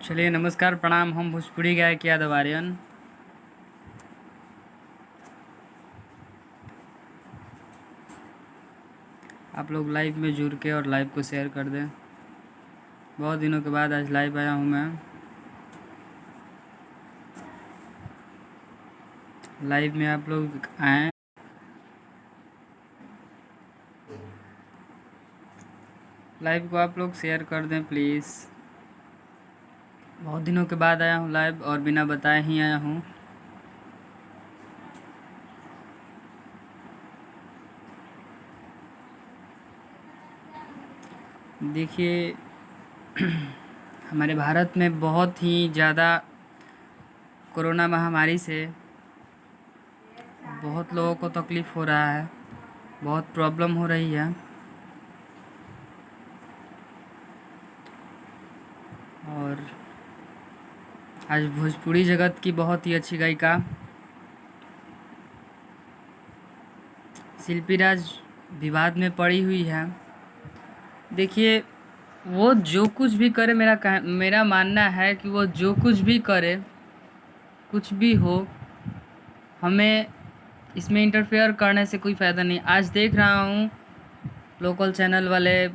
चलिए नमस्कार प्रणाम। हम भोजपुरी गायक यादव आर्यन। आप लोग लाइव में जुड़ के और लाइव को शेयर कर दें। बहुत दिनों के बाद आज लाइव आया हूँ मैं। लाइव में आप लोग आएँ, लाइव को आप लोग शेयर कर दें प्लीज़। बहुत दिनों के बाद आया हूँ लाइव और बिना बताए ही आया हूँ। देखिए हमारे भारत में बहुत ही ज़्यादा कोरोना महामारी से बहुत लोगों को तकलीफ़ हो रहा है, बहुत प्रॉब्लम हो रही है। और आज भोजपुरी जगत की बहुत ही अच्छी गायिका शिल्पी राज विवाद में पड़ी हुई है। देखिए वो जो कुछ भी करे, मेरा मानना है कि वो जो कुछ भी करे, कुछ भी हो, हमें इसमें इंटरफेयर करने से कोई फ़ायदा नहीं। आज देख रहा हूँ लोकल चैनल वाले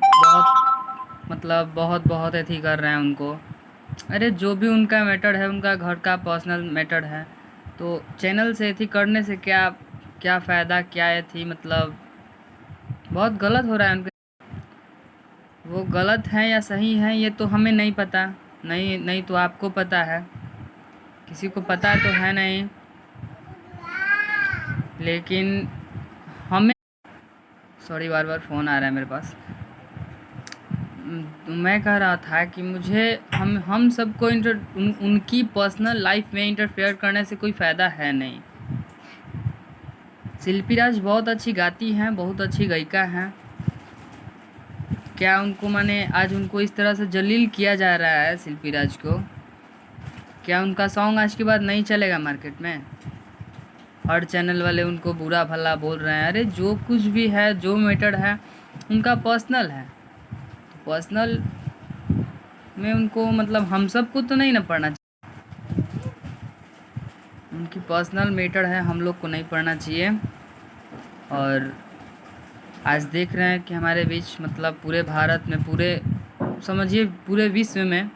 बहुत अथी कर रहे हैं उनको। अरे जो भी उनका मैटर है, उनका घर का पर्सनल मैटर है, तो चैनल से एथी करने से क्या फ़ायदा, क्या एथी, मतलब बहुत गलत हो रहा है उनके। वो गलत है या सही है ये तो हमें नहीं पता। नहीं तो आपको पता है, किसी को पता तो है नहीं, लेकिन हमें सॉरी बार फ़ोन आ रहा है मेरे पास। मैं कह रहा था कि मुझे हम सबको उनकी पर्सनल लाइफ में इंटरफेयर करने से कोई फ़ायदा है नहीं। शिल्पी राज बहुत अच्छी गाती हैं, बहुत अच्छी गायिका हैं। क्या उनको आज उनको इस तरह से जलील किया जा रहा है शिल्पी राज को? क्या उनका सॉन्ग आज के बाद नहीं चलेगा मार्केट में? हर चैनल वाले उनको बुरा भला बोल रहे हैं। अरे जो कुछ भी है, जो मैटर है उनका पर्सनल है, पर्सनल में उनको हम सबको तो नहीं ना पढ़ना चाहिए। उनकी पर्सनल मैटर है, हम लोग को नहीं पढ़ना चाहिए। और आज देख रहे हैं कि हमारे बीच पूरे भारत में, समझिए पूरे विश्व में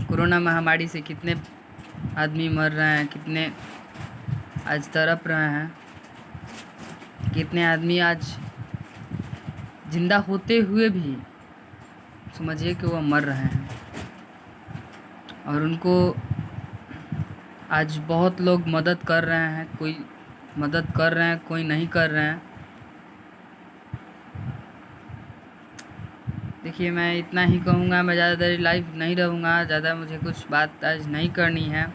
कोरोना महामारी से कितने आदमी मर रहे हैं, कितने आज तड़प रहे हैं, कितने आदमी आज जिंदा होते हुए भी समझिए कि वो मर रहे हैं। और उनको आज बहुत लोग मदद कर रहे हैं, कोई मदद कर रहे हैं, कोई नहीं कर रहे हैं। देखिए मैं इतना ही कहूँगा, मैं ज़्यादा देर लाइव नहीं रहूँगा, ज़्यादा मुझे कुछ बात आज नहीं करनी है,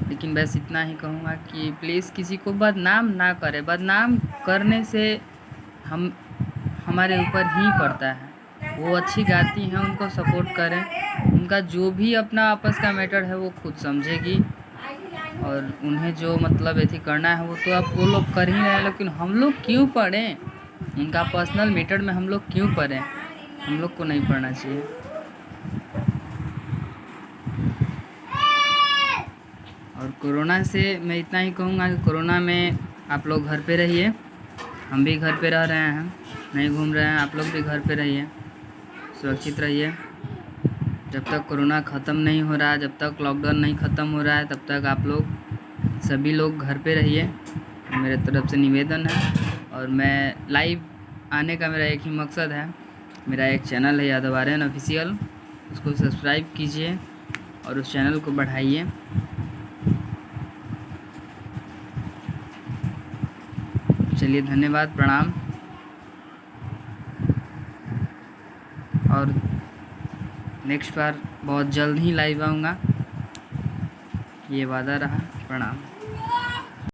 लेकिन बस इतना ही कहूँगा कि प्लीज़ किसी को बदनाम ना करें। बदनाम करने से हमारे ऊपर ही पड़ता है। वो अच्छी गाती हैं, उनको सपोर्ट करें। उनका जो भी अपना आपस का मैटर है वो खुद समझेगी, और उन्हें जो ऐसी करना है वो तो अब वो लोग कर ही रहे हैं, लेकिन हम लोग क्यों पढ़ें? उनका पर्सनल मैटर में हम लोग क्यों पढ़ें? हम लोग को नहीं पढ़ना चाहिए। और कोरोना से मैं इतना ही कहूँगा कि कोरोना में आप लोग घर पे रहिए। हम भी घर पे रह रहे हैं, नहीं घूम रहे हैं। आप लोग भी घर पे रहिए, सुरक्षित रहिए। जब तक कोरोना ख़त्म नहीं हो रहा, जब तक लॉकडाउन नहीं ख़त्म हो रहा है, तब तक आप लोग सभी लोग घर पे रहिए, मेरे तरफ से निवेदन है। और मैं लाइव आने का मेरा एक ही मकसद है। मेरा एक चैनल है यादव आर्यन ऑफिशियल, उसको सब्सक्राइब कीजिए और उस चैनल को बढ़ाइए। चलिए धन्यवाद, प्रणाम। और नेक्स्ट बार बहुत जल्द ही लाइव आऊँगा, ये वादा रहा। प्रणाम।